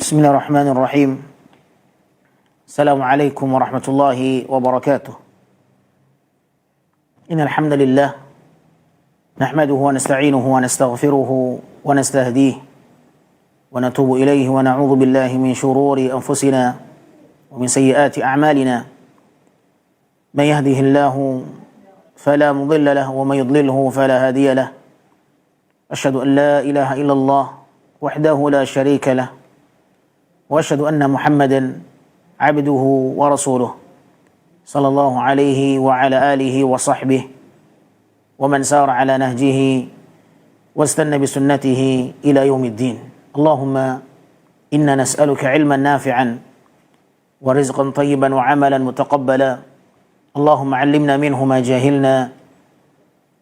بسم الله الرحمن الرحيم. السلام عليكم ورحمة الله وبركاته. إن الحمد لله نحمده ونستعينه ونستغفره ونستهديه ونتوب إليه ونعوذ بالله من شرور أنفسنا ومن سيئات أعمالنا. من يهده الله فلا مضل له ومن يضلله فلا هادي له. أشهد أن لا إله إلا الله وحده لا شريك له وأشهد أن محمدا عبده ورسوله صلى الله عليه وعلى آله وصحبه ومن سار على نهجه واستنى بسنته إلى يوم الدين. اللهم إنا نسألك علما نافعا ورزقا طيبا وعملا متقبلا. اللهم علمنا منه ما جهلنا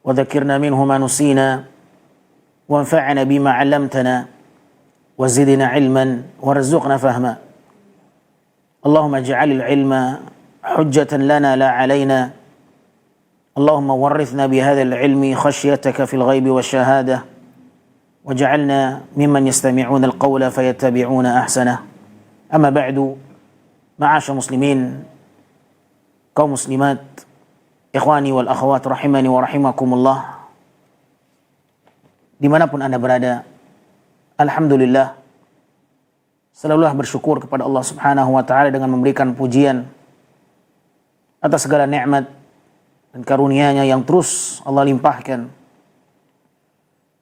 وذكرنا منه ما نسينا وانفعنا بما علمتنا وزدنا علما وارزقنا فهما. اللهم اجعل العلم حجة لنا لا علينا. اللهم ورثنا بهذا العلم خشيتك في الغيب والشهادة وجعلنا ممن يستمعون القول فيتبعون أحسنه. أما بعد، معاشر مسلمين, kaum muslimat, ikhwani wal akhwat rahimani wa rahimakumullah, dimanapun anda berada, alhamdulillah, selalulah bersyukur kepada Allah subhanahu wa ta'ala dengan memberikan pujian atas segala nikmat dan karunia-Nya yang terus Allah limpahkan.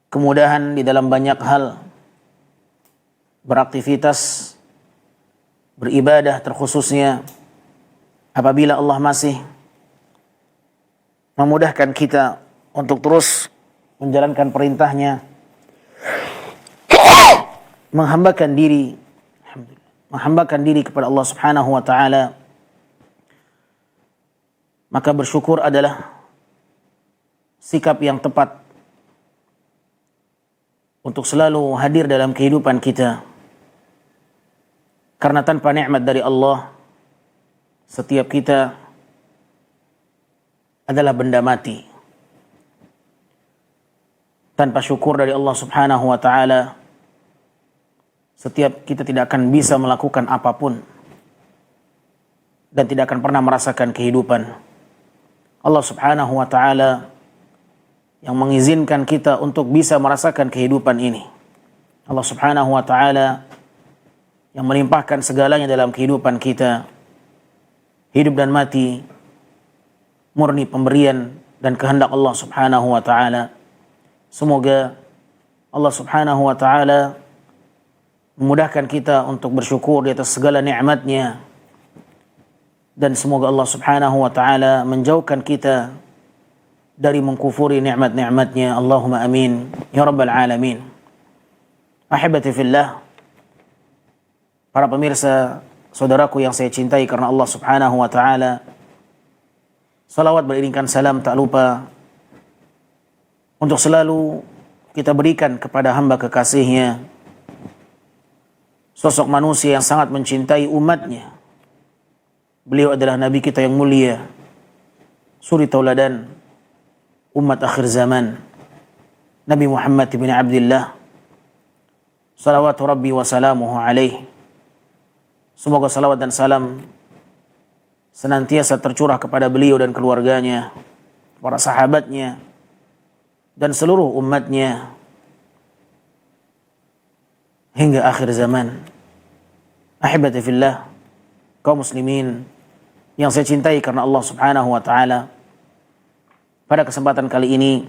Kemudahan di dalam banyak hal, beraktivitas, beribadah, terkhususnya apabila Allah masih memudahkan kita untuk terus menjalankan perintahnya, menghambakan diri kepada Allah subhanahu wa ta'ala, maka bersyukur adalah sikap yang tepat untuk selalu hadir dalam kehidupan kita. Karena tanpa nikmat dari Allah, setiap kita adalah benda mati. Tanpa syukur dari Allah subhanahu wa ta'ala, setiap kita tidak akan bisa melakukan apapun dan tidak akan pernah merasakan kehidupan. Allah subhanahu wa ta'ala yang mengizinkan kita untuk bisa merasakan kehidupan ini. Allah subhanahu wa ta'ala yang melimpahkan segalanya dalam kehidupan kita. Hidup dan mati murni pemberian dan kehendak Allah subhanahu wa ta'ala. Semoga Allah subhanahu wa ta'ala memudahkan kita untuk bersyukur di atas segala nikmat-Nya, dan semoga Allah subhanahu wa ta'ala menjauhkan kita dari mengkufuri nikmat-nikmat-Nya. Allahumma amin ya rabbal alamin. Ahibati fillah, para pemirsa, saudaraku yang saya cintai karena Allah subhanahu wa ta'ala, salawat beriringkan salam tak lupa untuk selalu kita berikan kepada hamba kekasih-Nya, sosok manusia yang sangat mencintai umatnya. Beliau adalah Nabi kita yang mulia, suri tauladan umat akhir zaman, Nabi Muhammad bin Abdullah, salawatu Rabbi wa salamuhu alaih. Semoga salawat dan salam senantiasa tercurah kepada beliau dan keluarganya, para sahabatnya, dan seluruh umatnya hingga akhir zaman. Ahibati fillah, kaum muslimin yang saya cintai karena Allah subhanahu wa ta'ala, pada kesempatan kali ini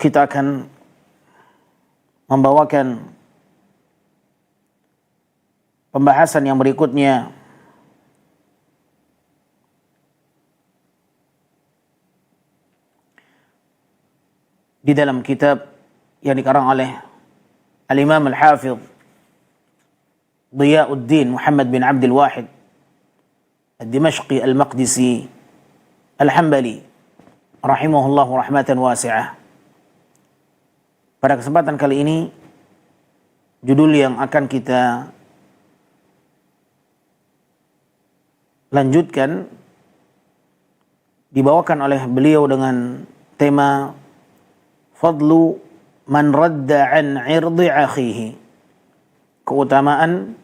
kita akan membawakan pembahasan yang berikutnya di dalam kitab yang dikarang oleh Al-Imam Al-Hafidh Diyauddin Muhammad bin Abdul Wahid Ad-Dimashqi Al-Maqdisi Al-Hambali rahimahullahu rahmatan wasi'ah. Pada kesempatan kali ini, judul yang akan kita lanjutkan dibawakan oleh beliau dengan tema Fadlu man radda an 'irdi akhihi. Keutamaan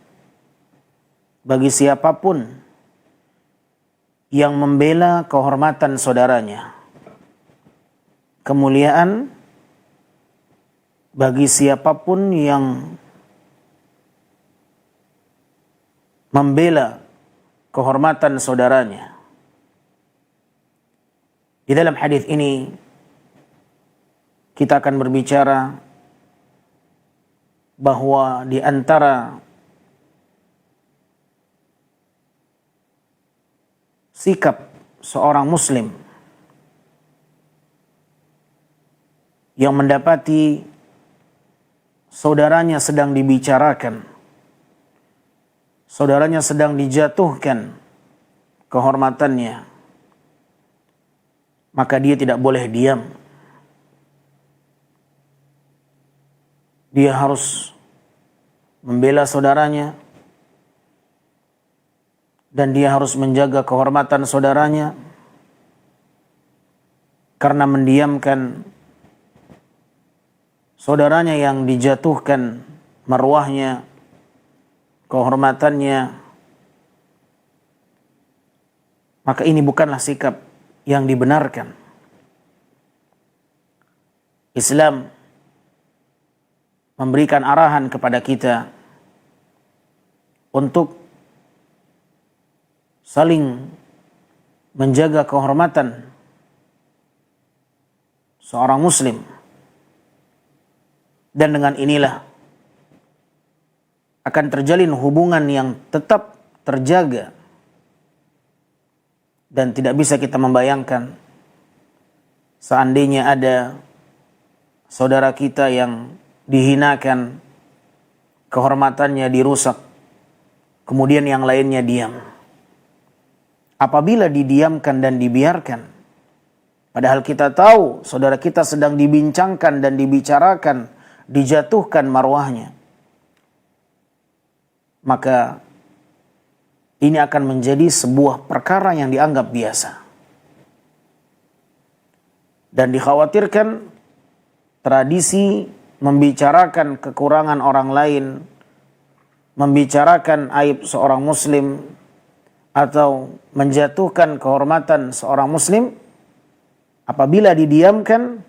bagi siapapun yang membela kehormatan saudaranya. Kemuliaan bagi siapapun yang membela kehormatan saudaranya. Di dalam hadis ini kita akan berbicara bahwa di antara sikap seorang muslim yang mendapati saudaranya sedang dibicarakan, saudaranya sedang dijatuhkan kehormatannya, maka dia tidak boleh diam. Dia harus membela saudaranya, dan dia harus menjaga kehormatan saudaranya, karena mendiamkan saudaranya yang dijatuhkan marwahnya, kehormatannya, maka ini bukanlah sikap yang dibenarkan. Islam memberikan arahan kepada kita untuk saling menjaga kehormatan seorang muslim. Dan dengan inilah akan terjalin hubungan yang tetap terjaga. Dan tidak bisa kita membayangkan seandainya ada saudara kita yang dihinakan, kehormatannya dirusak, kemudian yang lainnya diam. Apabila didiamkan dan dibiarkan, padahal kita tahu saudara kita sedang dibincangkan dan dibicarakan, dijatuhkan marwahnya, maka ini akan menjadi sebuah perkara yang dianggap biasa. Dan dikhawatirkan tradisi membicarakan kekurangan orang lain, membicarakan aib seorang muslim, atau menjatuhkan kehormatan seorang muslim, apabila didiamkan,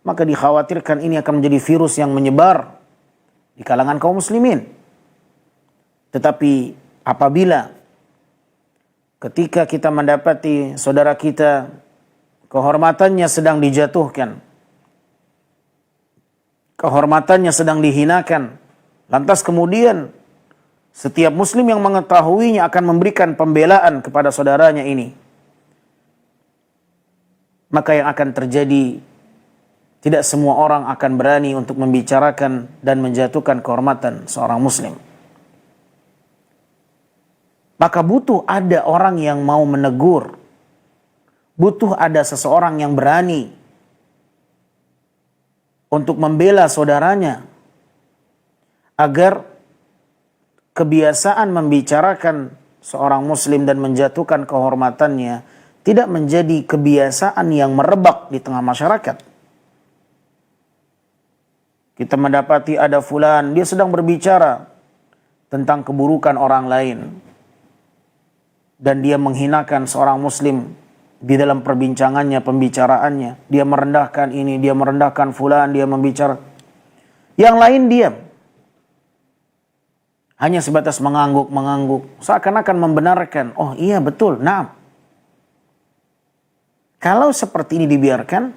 maka dikhawatirkan ini akan menjadi virus yang menyebar di kalangan kaum muslimin. Tetapi apabila ketika kita mendapati saudara kita kehormatannya sedang dijatuhkan, kehormatannya sedang dihinakan, lantas kemudian setiap muslim yang mengetahuinya akan memberikan pembelaan kepada saudaranya ini, maka yang akan terjadi, tidak semua orang akan berani untuk membicarakan dan menjatuhkan kehormatan seorang muslim. Maka butuh ada orang yang mau menegur, butuh ada seseorang yang berani untuk membela saudaranya, agar kebiasaan membicarakan seorang muslim dan menjatuhkan kehormatannya tidak menjadi kebiasaan yang merebak di tengah masyarakat. Kita mendapati ada fulan, dia sedang berbicara tentang keburukan orang lain, dan dia menghinakan seorang muslim di dalam perbincangannya, pembicaraannya. Dia merendahkan ini, dia merendahkan fulan, dia membicara. Yang lain diam. Hanya sebatas mengangguk-mengangguk. Seakan-akan membenarkan. Oh iya betul, naam. Kalau seperti ini dibiarkan,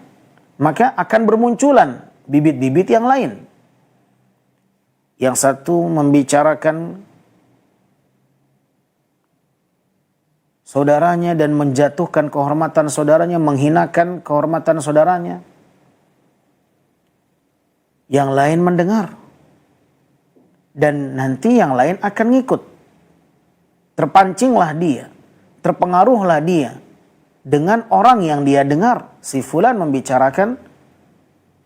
maka akan bermunculan bibit-bibit yang lain. Yang satu membicarakan saudaranya dan menjatuhkan kehormatan saudaranya, menghinakan kehormatan saudaranya. Yang lain mendengar. Dan nanti yang lain akan ngikut. Terpancinglah dia, terpengaruhlah dia dengan orang yang dia dengar. Si fulan membicarakan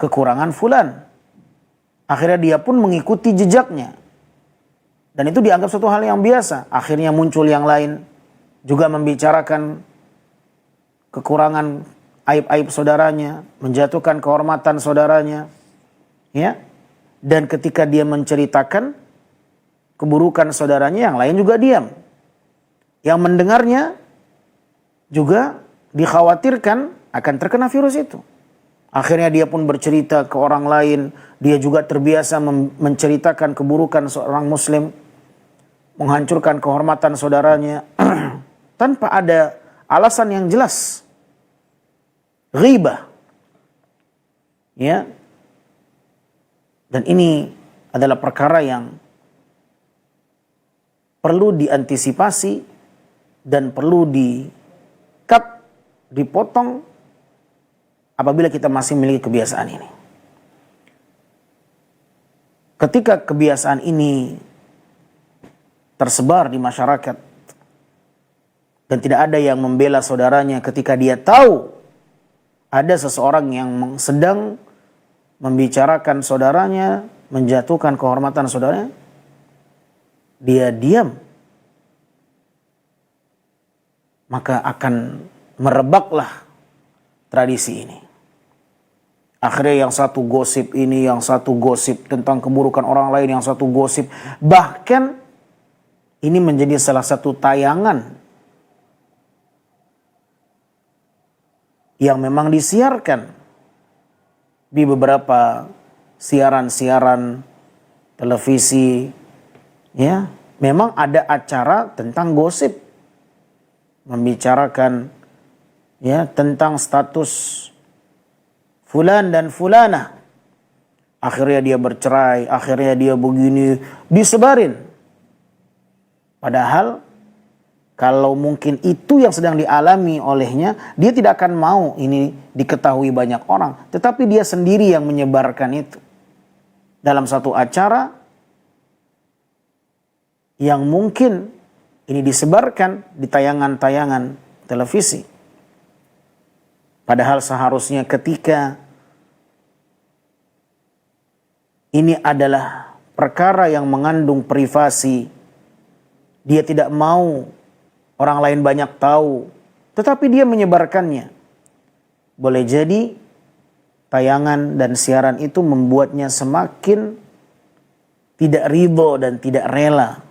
kekurangan fulan. Akhirnya dia pun mengikuti jejaknya. Dan itu dianggap suatu hal yang biasa. Akhirnya muncul yang lain juga membicarakan kekurangan, aib-aib saudaranya, menjatuhkan kehormatan saudaranya. ya. Dan ketika dia menceritakan keburukan saudaranya, yang lain juga diam. Yang mendengarnya juga dikhawatirkan akan terkena virus itu. Akhirnya dia pun bercerita ke orang lain. Dia juga terbiasa menceritakan keburukan seorang muslim, menghancurkan kehormatan saudaranya tanpa ada alasan yang jelas. Ghibah. Ya. Dan ini adalah perkara yang perlu diantisipasi dan perlu dipotong apabila kita masih memiliki kebiasaan ini. Ketika kebiasaan ini tersebar di masyarakat dan tidak ada yang membela saudaranya ketika dia tahu ada seseorang yang sedang membicarakan saudaranya, menjatuhkan kehormatan saudaranya, dia diam, maka akan merebaklah tradisi ini. Akhirnya yang satu gosip ini, yang satu gosip tentang keburukan orang lain, yang satu gosip. Bahkan ini menjadi salah satu tayangan yang memang disiarkan di beberapa siaran-siaran televisi, ya, memang ada acara tentang gosip, membicarakan, ya, tentang status fulan dan fulana. Akhirnya dia bercerai, akhirnya dia begini, disebarin. Padahal kalau mungkin itu yang sedang dialami olehnya, dia tidak akan mau ini diketahui banyak orang. Tetapi dia sendiri yang menyebarkan itu. Dalam satu acara yang mungkin ini disebarkan di tayangan-tayangan televisi. Padahal seharusnya ketika ini adalah perkara yang mengandung privasi, dia tidak mau orang lain banyak tahu, tetapi dia menyebarkannya. Boleh jadi tayangan dan siaran itu membuatnya semakin tidak ridho dan tidak rela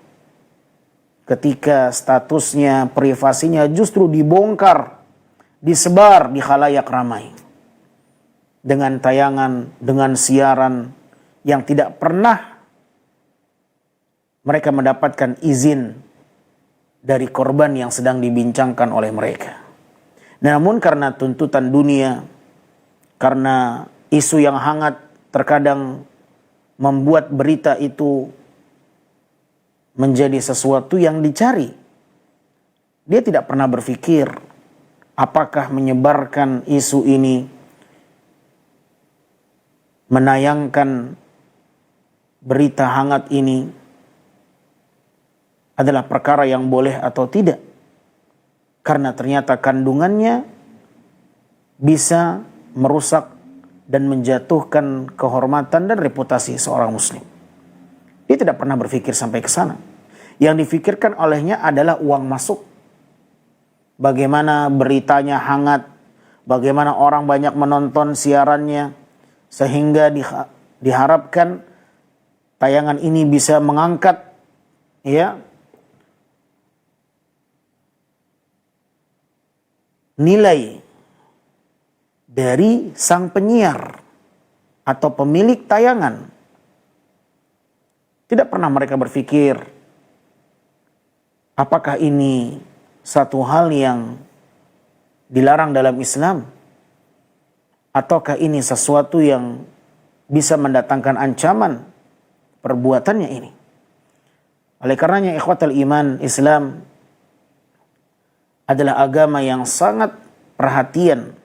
ketika statusnya, privasinya justru dibongkar, disebar di khalayak ramai. Dengan tayangan, dengan siaran yang tidak pernah mereka mendapatkan izin dari korban yang sedang dibincangkan oleh mereka. Namun karena tuntutan dunia, karena isu yang hangat terkadang membuat berita itu menjadi sesuatu yang dicari. Dia tidak pernah berpikir apakah menyebarkan isu ini, menayangkan berita hangat ini adalah perkara yang boleh atau tidak. Karena ternyata kandungannya bisa merusak dan menjatuhkan kehormatan dan reputasi seorang muslim. Dia tidak pernah berpikir sampai ke sana. Yang difikirkan olehnya adalah uang masuk. Bagaimana beritanya hangat, bagaimana orang banyak menonton siarannya, sehingga diharapkan tayangan ini bisa mengangkat, ya, nilai dari sang penyiar atau pemilik tayangan. Tidak pernah mereka berpikir apakah ini satu hal yang dilarang dalam Islam, ataukah ini sesuatu yang bisa mendatangkan ancaman perbuatannya ini. Oleh karenanya ikhwatal iman, Islam adalah agama yang sangat perhatian.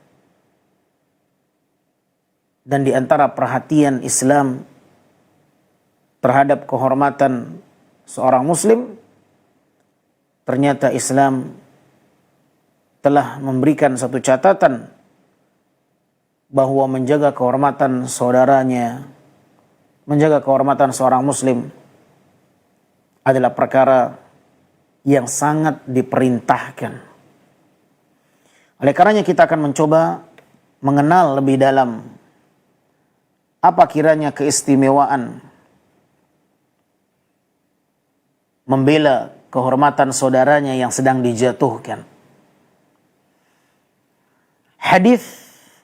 Dan di antara perhatian Islam terhadap kehormatan seorang muslim, ternyata Islam telah memberikan satu catatan bahwa menjaga kehormatan saudaranya, menjaga kehormatan seorang muslim adalah perkara yang sangat diperintahkan. Oleh karenanya kita akan mencoba mengenal lebih dalam apa kiranya keistimewaan membela kehormatan saudaranya yang sedang dijatuhkan. Hadis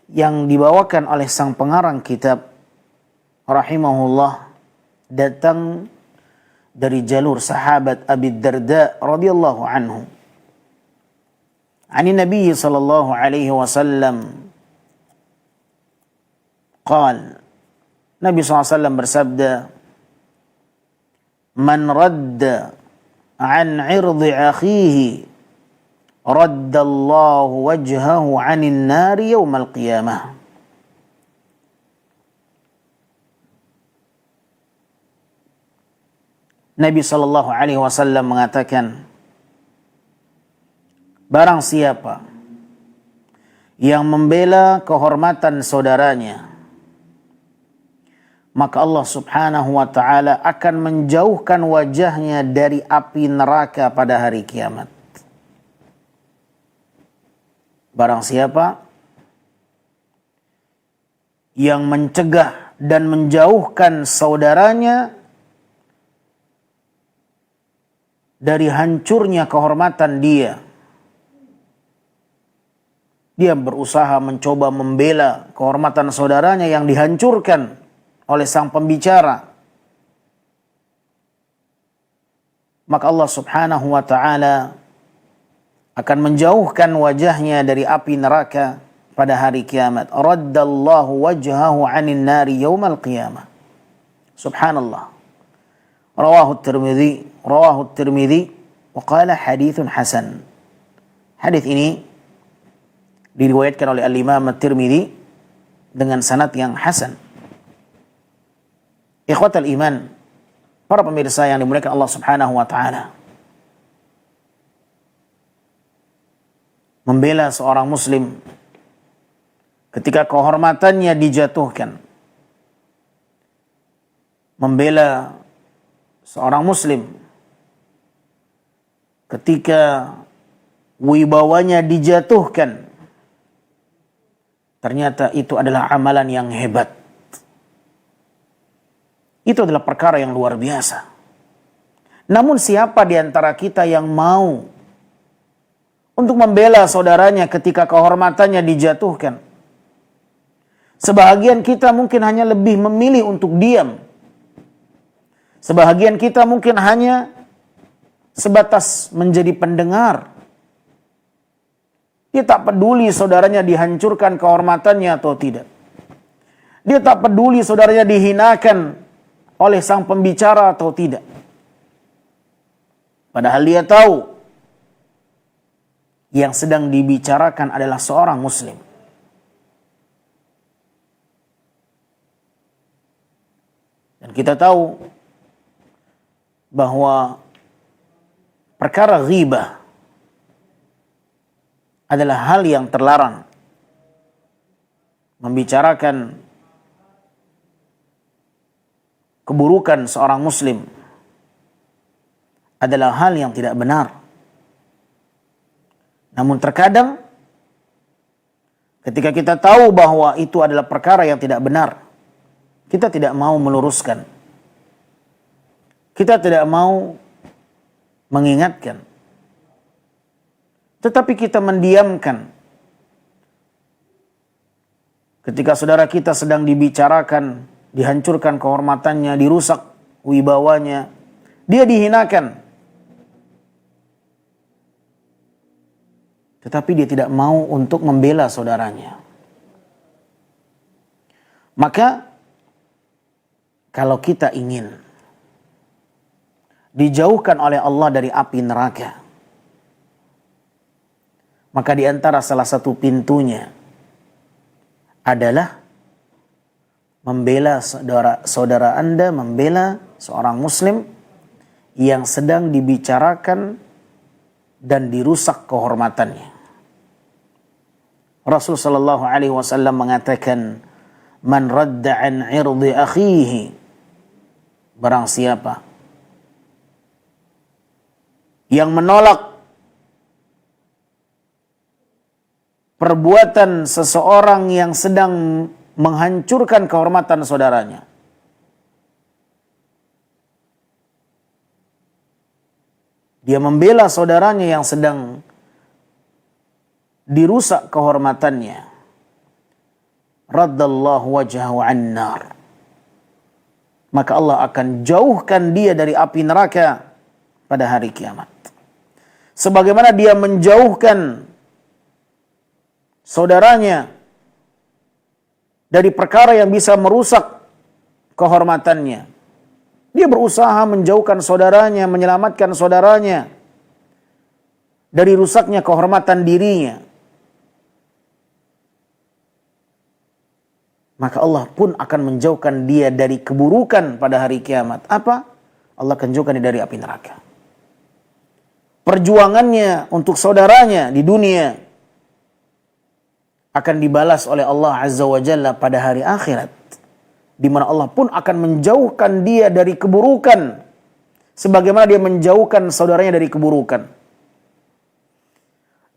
yang dibawakan oleh sang pengarang kitab rahimahullah datang dari jalur sahabat Abi Darda radhiyallahu anhu. Ani Nabi sallallahu alaihi wasallam qala, Nabi SAW bersabda, man radda an irdi akhihi raddallahu wajhahu 'anil nari yaumal qiyamah. Nabi sallallahu alaihi wasallam mengatakan, barang siapa yang membela kehormatan saudaranya, maka Allah subhanahu wa ta'ala akan menjauhkan wajahnya dari api neraka pada hari kiamat. Barang siapa yang mencegah dan menjauhkan saudaranya dari hancurnya kehormatan dia, dia berusaha mencoba membela kehormatan saudaranya yang dihancurkan oleh sang pembicara, maka Allah subhanahu wa ta'ala akan menjauhkan wajahnya dari api neraka pada hari kiamat. Raddallahu wajhahu 'anil nari yaumal qiyamah. Subhanallah. Rawahu Tirmidzi wa qala haditsun hasan. Hadis ini diriwayatkan oleh Al-Imam At-Tirmidzi dengan sanad yang hasan. Ikhwatal iman, para pemirsa yang dimuliakan Allah subhanahu wa ta'ala, membela seorang muslim ketika kehormatannya dijatuhkan, membela seorang muslim ketika wibawanya dijatuhkan, ternyata itu adalah amalan yang hebat. Itu adalah perkara yang luar biasa. Namun siapa di antara kita yang mau untuk membela saudaranya ketika kehormatannya dijatuhkan? Sebahagian kita mungkin hanya lebih memilih untuk diam. Sebahagian kita mungkin hanya sebatas menjadi pendengar. Dia tak peduli saudaranya dihancurkan kehormatannya atau tidak. Dia tak peduli saudaranya dihinakan oleh sang pembicara atau tidak. Padahal dia tahu yang sedang dibicarakan adalah seorang muslim. Dan kita tahu bahwa perkara ghibah adalah hal yang terlarang. Membicarakan keburukan seorang muslim adalah hal yang tidak benar. Namun terkadang ketika kita tahu bahwa itu adalah perkara yang tidak benar, kita tidak mau meluruskan. Kita tidak mau mengingatkan. Tetapi kita mendiamkan. Ketika saudara kita sedang dibicarakan, dihancurkan kehormatannya, dirusak wibawanya, dia dihinakan. Tetapi dia tidak mau untuk membela saudaranya. Maka kalau kita ingin dijauhkan oleh Allah dari api neraka, maka di antara salah satu pintunya adalah membela saudara Anda, membela seorang muslim yang sedang dibicarakan dan dirusak kehormatannya. Rasul sallallahu alaihi wasallam mengatakan, "Man radda an 'irdi akhihi." Barang siapa yang menolak perbuatan seseorang yang sedang menghancurkan kehormatan saudaranya. Dia membela saudaranya yang sedang dirusak kehormatannya. Raddallahu wajhahu an-nar. Maka Allah akan jauhkan dia dari api neraka pada hari kiamat. Sebagaimana dia menjauhkan saudaranya dari perkara yang bisa merusak kehormatannya. Dia berusaha menjauhkan saudaranya, menyelamatkan saudaranya dari rusaknya kehormatan dirinya. Maka Allah pun akan menjauhkan dia dari keburukan pada hari kiamat. Apa? Allah akan jauhkan dia dari api neraka. Perjuangannya untuk saudaranya di dunia akan dibalas oleh Allah Azza wa Jalla pada hari akhirat, di mana Allah pun akan menjauhkan dia dari keburukan sebagaimana dia menjauhkan saudaranya dari keburukan.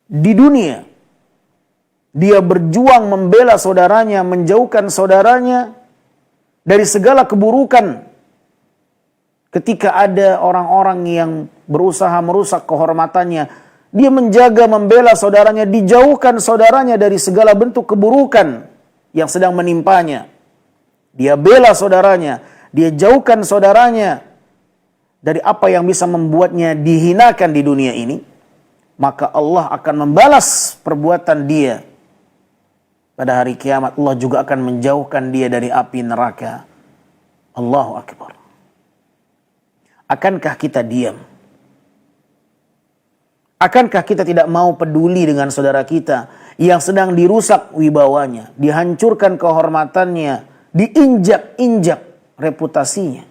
Di dunia dia berjuang membela saudaranya, menjauhkan saudaranya dari segala keburukan. Ketika ada orang-orang yang berusaha merusak kehormatannya, dia menjaga membela saudaranya, dijauhkan saudaranya dari segala bentuk keburukan yang sedang menimpanya. Dia bela saudaranya, dia jauhkan saudaranya dari apa yang bisa membuatnya dihinakan di dunia ini. Maka Allah akan membalas perbuatan dia. Pada hari kiamat Allah juga akan menjauhkan dia dari api neraka. Allahu Akbar. Akankah kita diam? Akankah kita tidak mau peduli dengan saudara kita yang sedang dirusak wibawanya, dihancurkan kehormatannya, diinjak-injak reputasinya?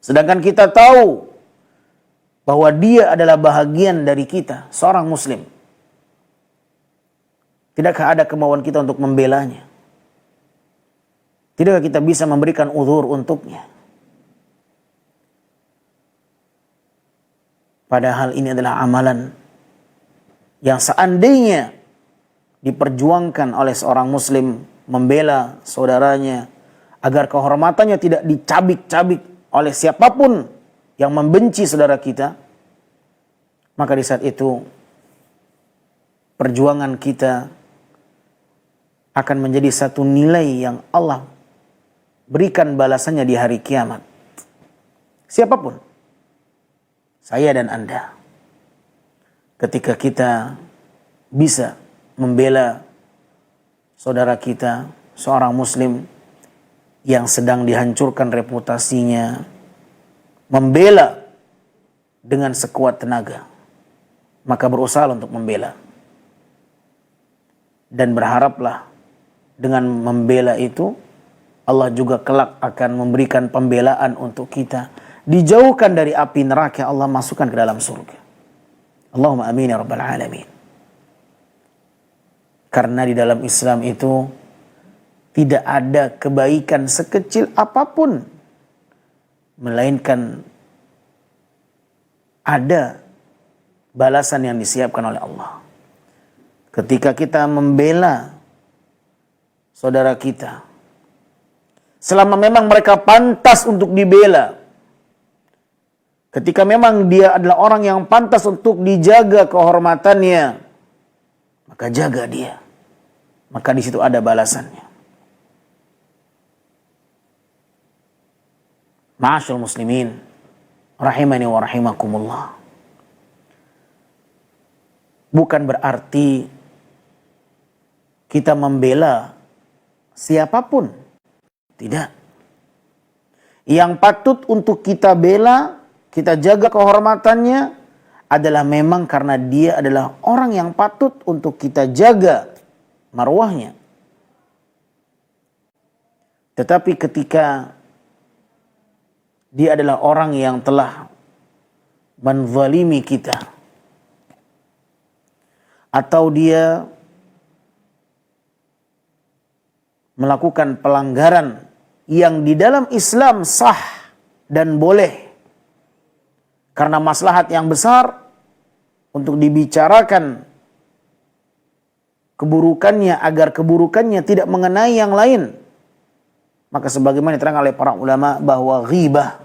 Sedangkan kita tahu bahwa dia adalah bahagian dari kita, seorang muslim. Tidakkah ada kemauan kita untuk membelanya? Tidakkah kita bisa memberikan uzur untuknya? Padahal ini adalah amalan yang seandainya diperjuangkan oleh seorang muslim membela saudaranya agar kehormatannya tidak dicabik-cabik oleh siapapun yang membenci saudara kita, maka di saat itu perjuangan kita akan menjadi satu nilai yang Allah berikan balasannya di hari kiamat. Siapapun, saya dan Anda, ketika kita bisa membela saudara kita, seorang muslim yang sedang dihancurkan reputasinya, membela dengan sekuat tenaga, maka berusaha untuk membela. Dan berharaplah dengan membela itu, Allah juga kelak akan memberikan pembelaan untuk kita. Dijauhkan dari api neraka, Allah masukkan ke dalam surga. Allahumma amin ya rabbal alamin. Karena di dalam Islam itu tidak ada kebaikan sekecil apapun, melainkan ada balasan yang disiapkan oleh Allah. Ketika kita membela saudara kita, selama memang mereka pantas untuk dibela, ketika memang dia adalah orang yang pantas untuk dijaga kehormatannya, maka jaga dia. Maka di situ ada balasannya. Ma'asyarul muslimin, rahimani wa rahimakumullah. Bukan berarti kita membela siapapun. Tidak. Yang patut untuk kita bela, kita jaga kehormatannya adalah memang karena dia adalah orang yang patut untuk kita jaga marwahnya. Tetapi ketika dia adalah orang yang telah menzalimi kita, atau dia melakukan pelanggaran yang di dalam Islam sah dan boleh karena maslahat yang besar untuk dibicarakan keburukannya agar keburukannya tidak mengenai yang lain. Maka sebagaimana diterangkan oleh para ulama bahwa ghibah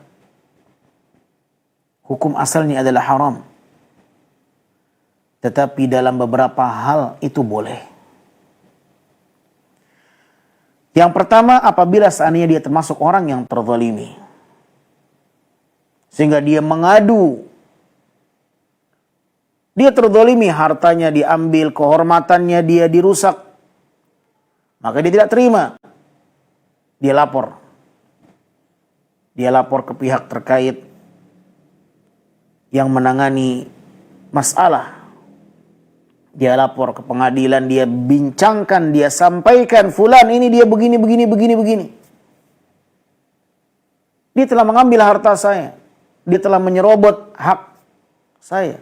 hukum asalnya adalah haram. Tetapi dalam beberapa hal itu boleh. Yang pertama, apabila seandainya dia termasuk orang yang terzalimi, sehingga dia mengadu, dia terzalimi, hartanya diambil, kehormatannya dia dirusak, maka dia tidak terima. Dia lapor. Dia lapor ke pihak terkait yang menangani masalah. Dia lapor ke pengadilan, dia bincangkan, dia sampaikan, fulan ini dia begini. Dia telah mengambil harta saya. Dia telah menyerobot hak saya.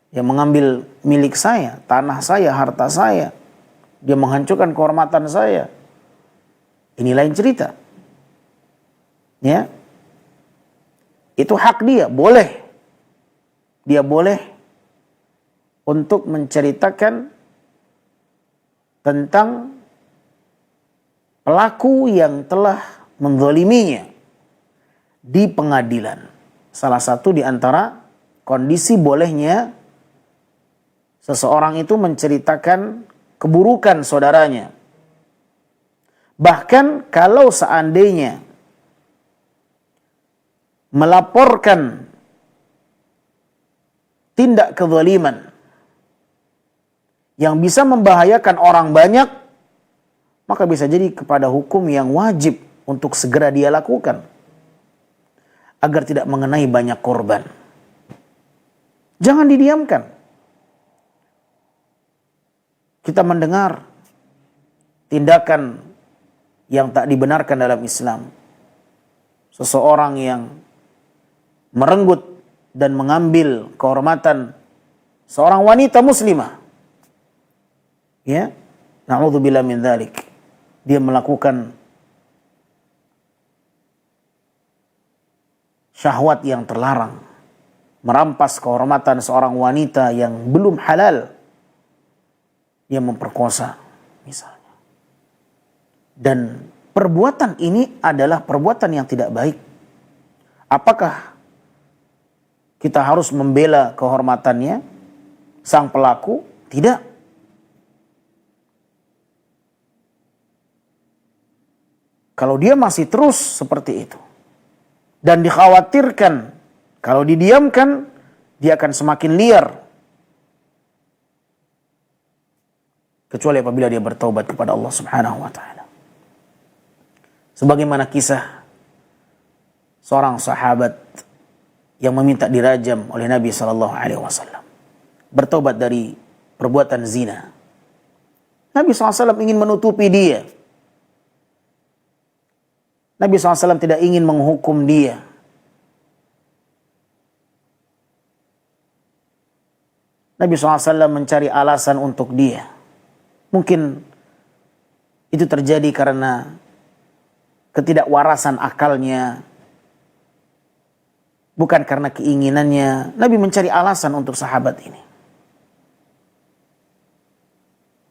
Dia mengambil milik saya, tanah saya, harta saya. Dia menghancurkan kehormatan saya. Ini lain cerita. Ya. Itu hak dia, boleh. Dia boleh untuk menceritakan tentang pelaku yang telah menzaliminya di pengadilan. Salah satu di antara kondisi bolehnya seseorang itu menceritakan keburukan saudaranya. Bahkan kalau seandainya melaporkan tindak kezaliman yang bisa membahayakan orang banyak, maka bisa jadi kepada hukum yang wajib untuk segera dia lakukan agar tidak mengenai banyak korban. Jangan didiamkan. Kita mendengar tindakan yang tak dibenarkan dalam Islam. Seseorang yang merenggut dan mengambil kehormatan seorang wanita muslimah. Ya, na'udzubillah min dzalik. Dia melakukan syahwat yang terlarang, merampas kehormatan seorang wanita yang belum halal. Dia memperkosa misalnya. Dan perbuatan ini adalah perbuatan yang tidak baik. Apakah kita harus membela kehormatannya sang pelaku? Tidak. Kalau dia masih terus seperti itu dan dikhawatirkan kalau didiamkan dia akan semakin liar, kecuali apabila dia bertaubat kepada Allah Subhanahu wa taala. Sebagaimana kisah seorang sahabat yang meminta dirajam oleh Nabi sallallahu alaihi wasallam, bertaubat dari perbuatan zina. Nabi SAW ingin menutupi dia. Nabi SAW tidak ingin menghukum dia. Nabi SAW mencari alasan untuk dia. Mungkin itu terjadi karena ketidakwarasan akalnya, bukan karena keinginannya. Nabi mencari alasan untuk sahabat ini.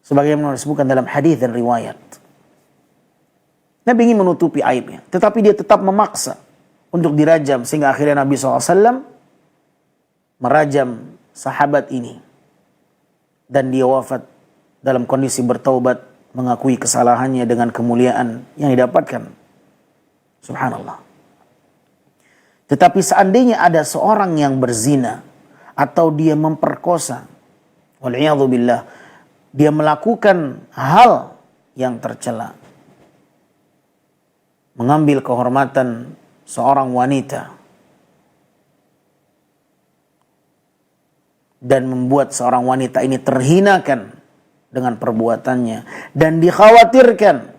Sebagaimana disebutkan dalam hadis dan riwayat. Nabi ingin menutupi aibnya, tetapi dia tetap memaksa untuk dirajam, sehingga akhirnya Nabi SAW merajam sahabat ini. Dan dia wafat dalam kondisi bertaubat, mengakui kesalahannya dengan kemuliaan yang didapatkan. Subhanallah. Tetapi seandainya ada seorang yang berzina atau dia memperkosa, wal'iyadzubillah, dia melakukan hal yang tercela, mengambil kehormatan seorang wanita dan membuat seorang wanita ini terhinakan dengan perbuatannya, dan dikhawatirkan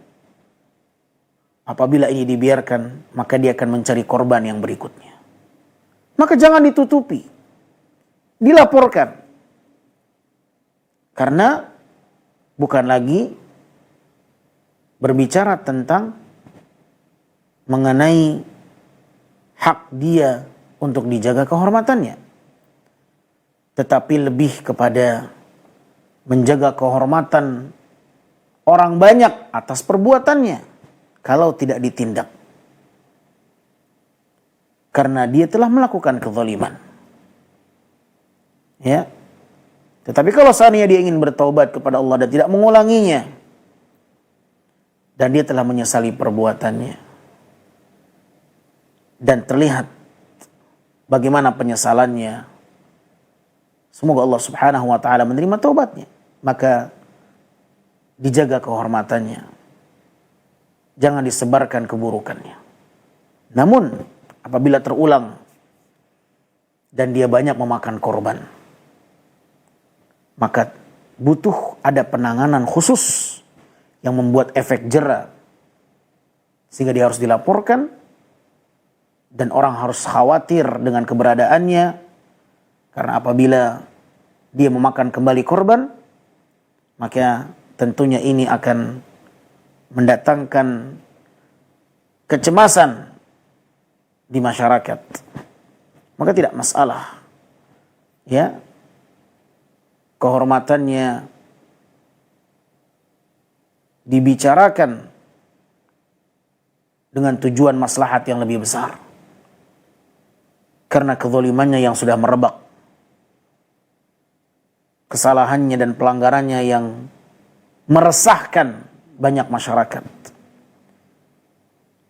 apabila ini dibiarkan maka dia akan mencari korban yang berikutnya, maka jangan ditutupi, dilaporkan. Karena bukan lagi berbicara tentang mengenai hak dia untuk dijaga kehormatannya, tetapi lebih kepada menjaga kehormatan orang banyak atas perbuatannya kalau tidak ditindak. Karena dia telah melakukan kezaliman. Ya. Tetapi kalau seandainya dia ingin bertaubat kepada Allah dan tidak mengulanginya, dan dia telah menyesali perbuatannya, dan terlihat bagaimana penyesalannya, semoga Allah Subhanahu wa taala menerima taubatnya, maka dijaga kehormatannya. Jangan disebarkan keburukannya. Namun apabila terulang dan dia banyak memakan korban, maka butuh ada penanganan khusus yang membuat efek jera, sehingga dia harus dilaporkan dan orang harus khawatir dengan keberadaannya. Karena apabila dia memakan kembali korban, maka tentunya ini akan mendatangkan kecemasan di masyarakat. Maka tidak masalah, ya, kehormatannya dibicarakan dengan tujuan maslahat yang lebih besar. Karena kezalimannya yang sudah merebak, kesalahannya dan pelanggarannya yang meresahkan banyak masyarakat,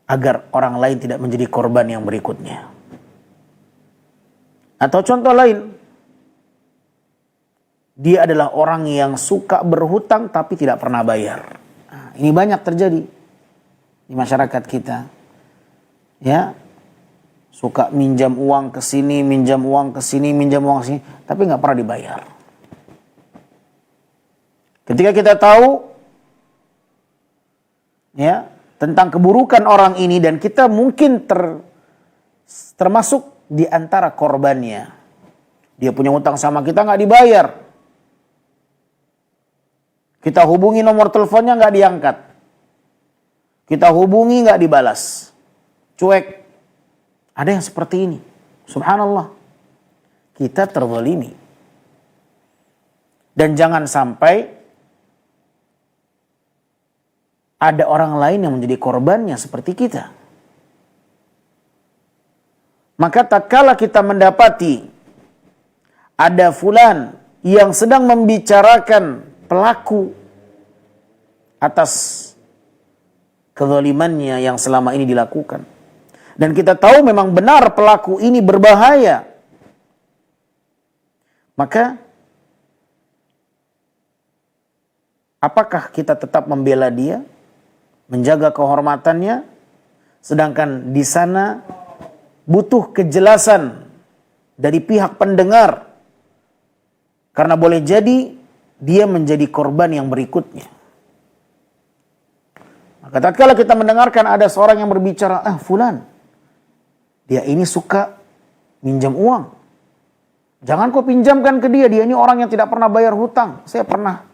agar orang lain tidak menjadi korban yang berikutnya. Atau contoh lain, dia adalah orang yang suka berhutang tapi tidak pernah bayar. Nah, ini banyak terjadi di masyarakat kita. Ya, suka minjam uang ke sini, minjam uang ke sini, minjam uang ke sini, tapi nggak pernah dibayar. Ketika kita tahu, ya, tentang keburukan orang ini dan kita mungkin termasuk di antara korbannya. Dia punya utang sama kita nggak dibayar. Kita hubungi nomor teleponnya nggak diangkat. Kita hubungi nggak dibalas. Cuek. Ada yang seperti ini. Subhanallah. Kita terzalimi. Dan jangan sampai ada orang lain yang menjadi korbannya seperti kita. Maka tak kala kita mendapati ada fulan yang sedang membicarakan pelaku atas kezalimannya yang selama ini dilakukan, dan kita tahu memang benar pelaku ini berbahaya, maka apakah kita tetap membela dia, menjaga kehormatannya, sedangkan di sana butuh kejelasan dari pihak pendengar, karena boleh jadi dia menjadi korban yang berikutnya. Maka tatkala kita mendengarkan ada seorang yang berbicara, fulan, dia ini suka minjam uang, jangan kau pinjamkan ke dia, dia ini orang yang tidak pernah bayar hutang. Saya pernah,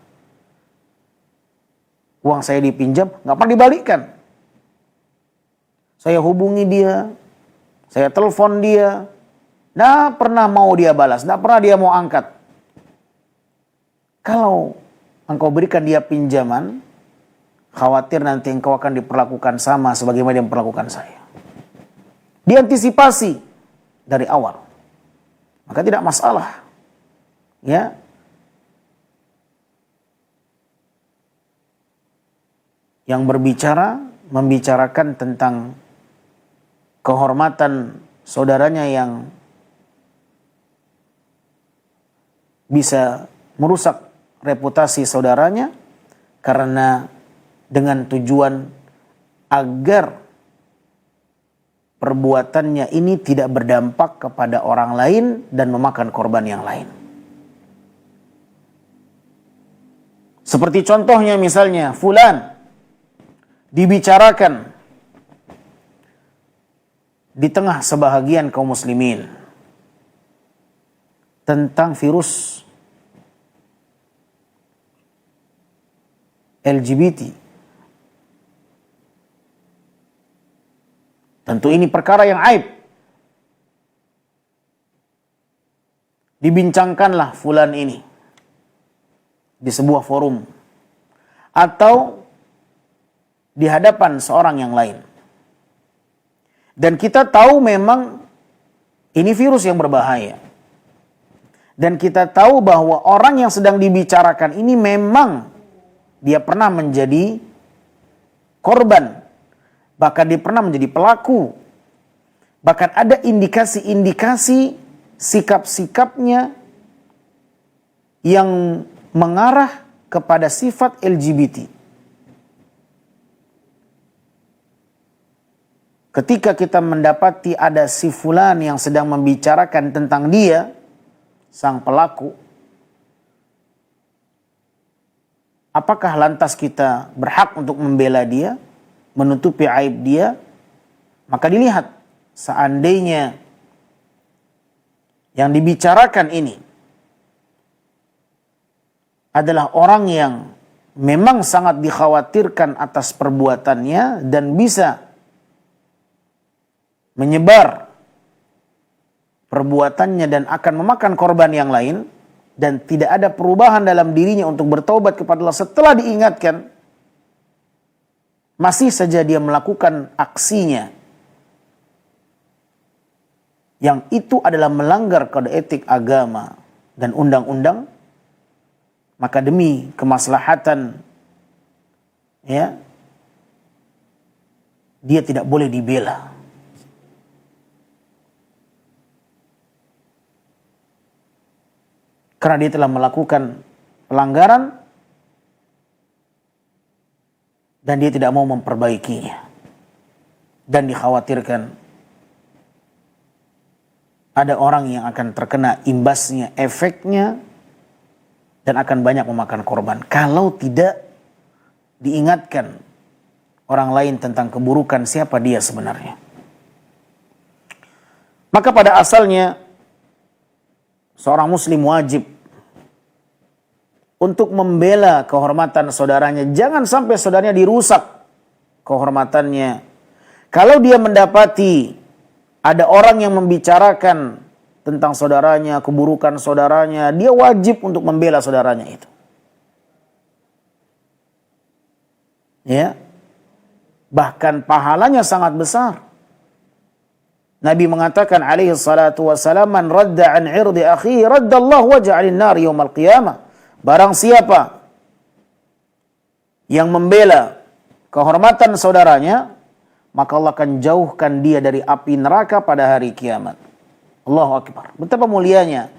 uang saya dipinjam, nggak pernah dibalikkan. Saya hubungi dia, saya telepon dia, nggak pernah mau dia balas, nggak pernah dia mau angkat. Kalau engkau berikan dia pinjaman, khawatir nanti engkau akan diperlakukan sama sebagaimana dia memperlakukan saya. Diantisipasi dari awal, maka tidak masalah. Ya, yang berbicara membicarakan tentang kehormatan saudaranya yang bisa merusak reputasi saudaranya karena dengan tujuan agar perbuatannya ini tidak berdampak kepada orang lain dan memakan korban yang lain. Seperti contohnya misalnya fulan dibicarakan di tengah sebahagian kaum muslimin tentang virus LGBT. Tentu ini perkara yang aib. Dibincangkanlah fulan ini. di sebuah forum atau di hadapan seorang yang lain. Dan kita tahu memang ini virus yang berbahaya. Dan kita tahu bahwa orang yang sedang dibicarakan ini memang dia pernah menjadi korban. Bahkan dia pernah menjadi pelaku. Bahkan ada indikasi-indikasi sikap-sikapnya yang mengarah kepada sifat LGBT. Ketika kita mendapati ada si fulan yang sedang membicarakan tentang dia, sang pelaku, apakah lantas kita berhak untuk membela dia, menutupi aib dia? Maka dilihat, seandainya yang dibicarakan ini adalah orang yang memang sangat dikhawatirkan atas perbuatannya dan bisa menyebar perbuatannya dan akan memakan korban yang lain, dan tidak ada perubahan dalam dirinya untuk bertaubat kepada Allah setelah diingatkan, masih saja dia melakukan aksinya yang itu adalah melanggar kode etik agama dan undang-undang, maka demi kemaslahatan ya, dia tidak boleh dibela. Karena dia telah melakukan pelanggaran dan dia tidak mau memperbaikinya. Dan dikhawatirkan ada orang yang akan terkena imbasnya, efeknya, dan akan banyak memakan korban. Kalau tidak diingatkan orang lain tentang keburukan siapa dia sebenarnya. Maka pada asalnya seorang muslim wajib untuk membela kehormatan saudaranya. Jangan sampai saudaranya dirusak kehormatannya. Kalau dia mendapati ada orang yang membicarakan tentang saudaranya, keburukan saudaranya, dia wajib untuk membela saudaranya itu. Ya. Bahkan pahalanya sangat besar. Nabi mengatakan alaihi salatu wassalam, man radda an irdi akhi raddallahu waj'alin nar yaumal qiyamah. Barang siapa yang membela kehormatan saudaranya, maka Allah akan jauhkan dia dari api neraka pada hari kiamat. Allahu akbar. Betapa mulianya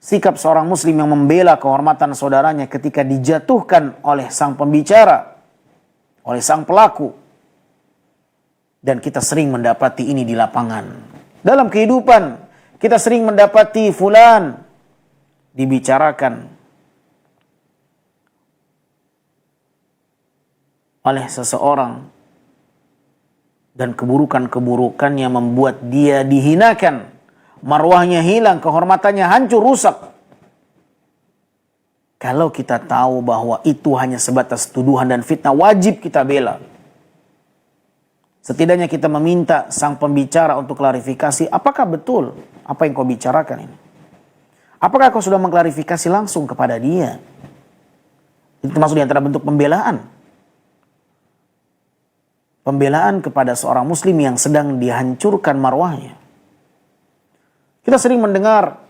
sikap seorang muslim yang membela kehormatan saudaranya ketika dijatuhkan oleh sang pembicara, oleh sang pelaku. Dan kita sering mendapati ini di lapangan. Dalam kehidupan, kita sering mendapati fulan dibicarakan oleh seseorang dan keburukan-keburukannya membuat dia dihinakan, marwahnya hilang, kehormatannya hancur, rusak. Kalau kita tahu bahwa itu hanya sebatas tuduhan dan fitnah, wajib kita bela. Setidaknya kita meminta sang pembicara untuk klarifikasi, apakah betul apa yang kau bicarakan ini? Apakah kau sudah mengklarifikasi langsung kepada dia? Itu termasuk di antara bentuk pembelaan. Pembelaan kepada seorang muslim yang sedang dihancurkan marwahnya. Kita sering mendengar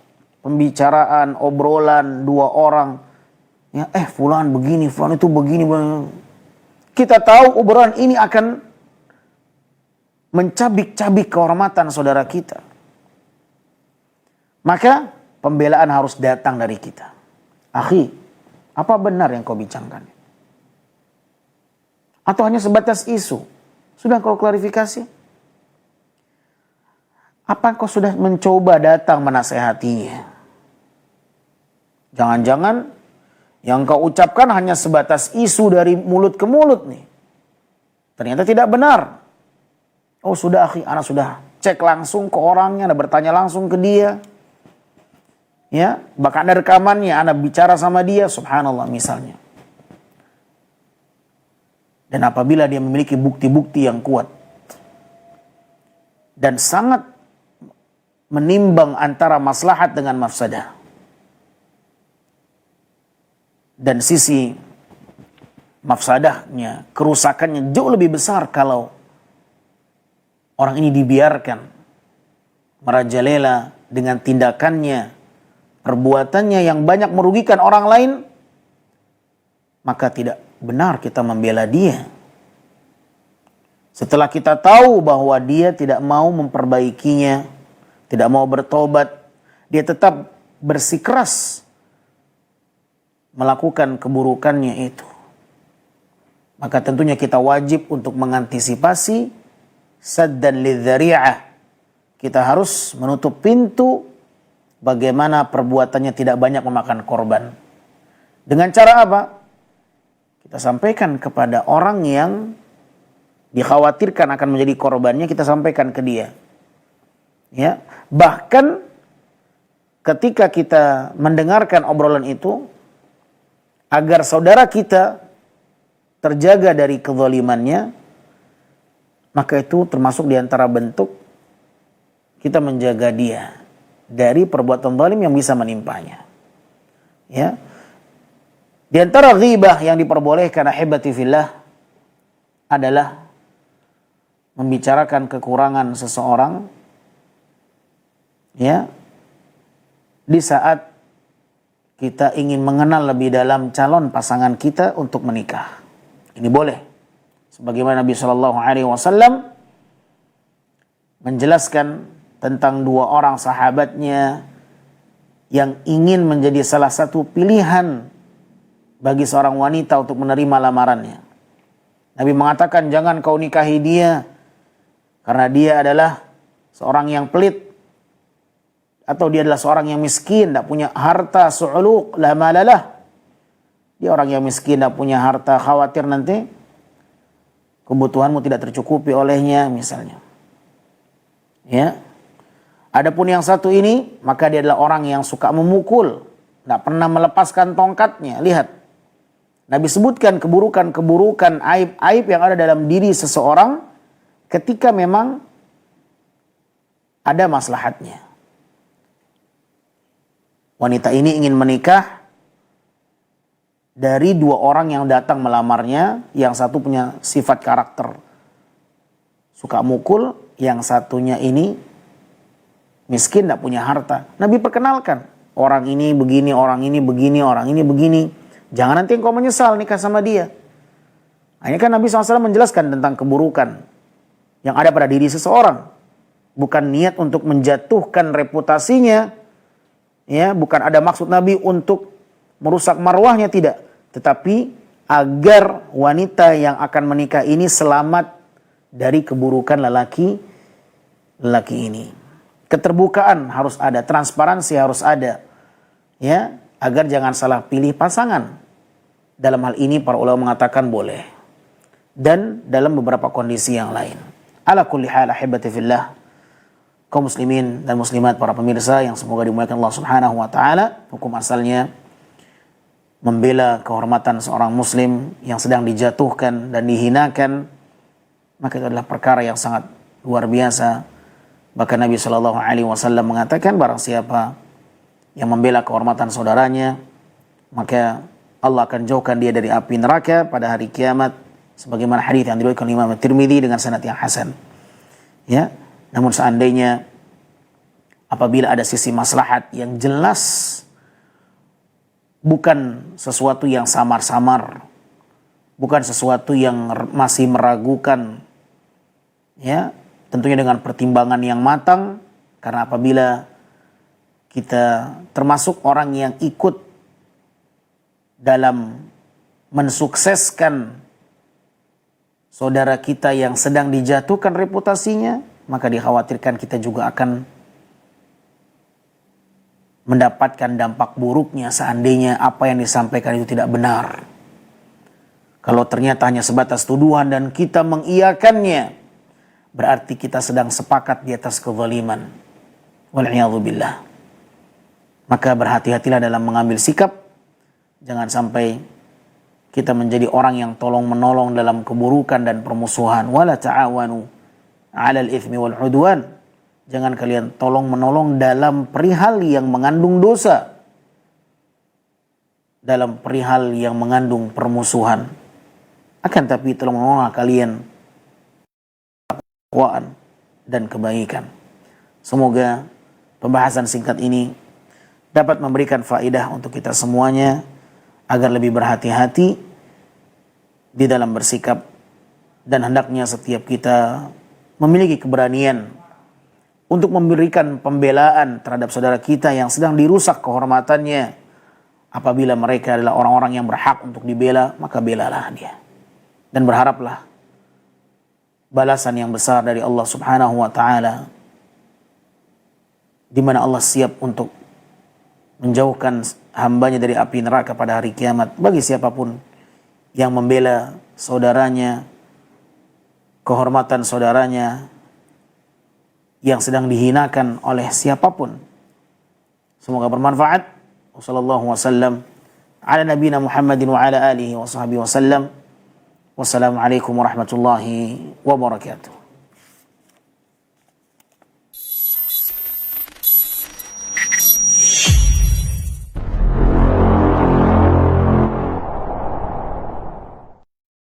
pembicaraan, obrolan dua orang. Ya, fulan begini, fulan itu begini. Kita tahu obrolan ini akan mencabik-cabik kehormatan saudara kita. Maka pembelaan harus datang dari kita. Akhi, apa benar yang kau bincangkan? Atau hanya sebatas isu? Sudah kau klarifikasi? Apa kau sudah mencoba datang menasehatinya? Jangan-jangan yang kau ucapkan hanya sebatas isu dari mulut ke mulut nih. Ternyata tidak benar. Oh sudah akhi, anak sudah cek langsung ke orangnya, anak bertanya langsung ke dia. Ya, bahkan ada rekamannya, anak bicara sama dia, subhanallah misalnya. Dan apabila dia memiliki bukti-bukti yang kuat dan sangat menimbang antara maslahat dengan mafsadah, Dan sisi mafsadahnya, kerusakannya jauh lebih besar kalau orang ini dibiarkan merajalela dengan tindakannya, perbuatannya yang banyak merugikan orang lain, maka tidak benar kita membela dia. Setelah kita tahu bahwa dia tidak mau memperbaikinya, tidak mau bertobat, dia tetap bersikeras melakukan keburukannya itu, maka tentunya kita wajib untuk mengantisipasi saddan lidzari'ah. Kita harus menutup pintu bagaimana perbuatannya tidak banyak memakan korban. Dengan cara apa? Kita sampaikan kepada orang yang dikhawatirkan akan menjadi korbannya, kita sampaikan ke dia. Ya, bahkan ketika kita mendengarkan obrolan itu, agar saudara kita terjaga dari kezalimannya, maka itu termasuk di antara bentuk kita menjaga dia dari perbuatan zalim yang bisa menimpanya. Ya. Di antara ghibah yang diperbolehkan ahibati fillah adalah membicarakan kekurangan seseorang, ya, di saat kita ingin mengenal lebih dalam calon pasangan kita untuk menikah. Ini boleh. Sebagaimana Nabi Shallallahu Alaihi Wasallam menjelaskan tentang dua orang sahabatnya yang ingin menjadi salah satu pilihan bagi seorang wanita untuk menerima lamarannya. Nabi mengatakan, jangan kau nikahi dia karena dia adalah seorang yang pelit, atau dia adalah seorang yang miskin, tidak punya harta, su'uluq la malalah. Dia orang yang miskin, tidak punya harta, khawatir nanti kebutuhanmu tidak tercukupi olehnya misalnya. Ya. Adapun yang satu ini, maka dia adalah orang yang suka memukul, tidak pernah melepaskan tongkatnya. Lihat, Nabi sebutkan keburukan-keburukan, aib-aib yang ada dalam diri seseorang ketika memang ada maslahatnya. Wanita ini ingin menikah dari dua orang yang datang melamarnya. Yang satu punya sifat karakter suka mukul, yang satunya ini miskin, tidak punya harta. Nabi perkenalkan, orang ini begini, orang ini begini, orang ini begini. Jangan nanti engkau menyesal nikah sama dia. Hanya kan Nabi SAW menjelaskan tentang keburukan yang ada pada diri seseorang. Bukan niat untuk menjatuhkan reputasinya. Ya, bukan ada maksud Nabi untuk merusak marwahnya, tidak. Tetapi agar wanita yang akan menikah ini selamat dari keburukan lelaki ini. Keterbukaan harus ada, transparansi harus ada. Ya, agar jangan salah pilih pasangan. Dalam hal ini para ulama mengatakan boleh. Dan dalam beberapa kondisi yang lain. Ala kulli hal ahibati fillah, kaum muslimin dan muslimat, para pemirsa yang semoga dimuliakan Allah Subhanahu wa taala, hukum asalnya membela kehormatan seorang muslim yang sedang dijatuhkan dan dihinakan, maka itu adalah perkara yang sangat luar biasa. Bahkan Nabi Shallallahu Alaihi Wasallam mengatakan, barang siapa yang membela kehormatan saudaranya, maka Allah akan jauhkan dia dari api neraka pada hari kiamat, sebagaimana hadis yang diriwayatkan Imam Tirmidzi dengan sanad yang hasan. Ya, namun seandainya apabila ada sisi maslahat yang jelas, bukan sesuatu yang samar-samar, bukan sesuatu yang masih meragukan, ya, tentunya dengan pertimbangan yang matang, karena apabila kita termasuk orang yang ikut dalam mensukseskan saudara kita yang sedang dijatuhkan reputasinya, maka dikhawatirkan kita juga akan mendapatkan dampak buruknya seandainya apa yang disampaikan itu tidak benar. Kalau ternyata hanya sebatas tuduhan dan kita mengiyakannya, berarti kita sedang sepakat di atas kezaliman. Wal'iyadzubillah. Maka berhati-hatilah dalam mengambil sikap. Jangan sampai kita menjadi orang yang tolong-menolong dalam keburukan dan permusuhan. Wala ta'awanu 'alal itsmi wal 'udwan. Jangan kalian tolong-menolong dalam perihal yang mengandung dosa. dalam perihal yang mengandung permusuhan, akan tapi telah menolong kalian ketakwaan dan kebaikan. Semoga pembahasan singkat ini dapat memberikan faedah untuk kita semuanya agar lebih berhati-hati di dalam bersikap, dan hendaknya setiap kita memiliki keberanian untuk memberikan pembelaan terhadap saudara kita yang sedang dirusak kehormatannya. Apabila mereka adalah orang-orang yang berhak untuk dibela, maka belalah dia. Dan berharaplah balasan yang besar dari Allah Subhanahu wa ta'ala, di mana Allah siap untuk menjauhkan hambanya dari api neraka pada hari kiamat. Bagi siapapun yang membela saudaranya, kehormatan saudaranya yang sedang dihinakan oleh siapapun. Semoga bermanfaat. Wassallallahu wasallam ala nabiyina Muhammadin wa ala alihi wa sahbihi wasallam. Wassalamualaikum warahmatullahi wabarakatuh.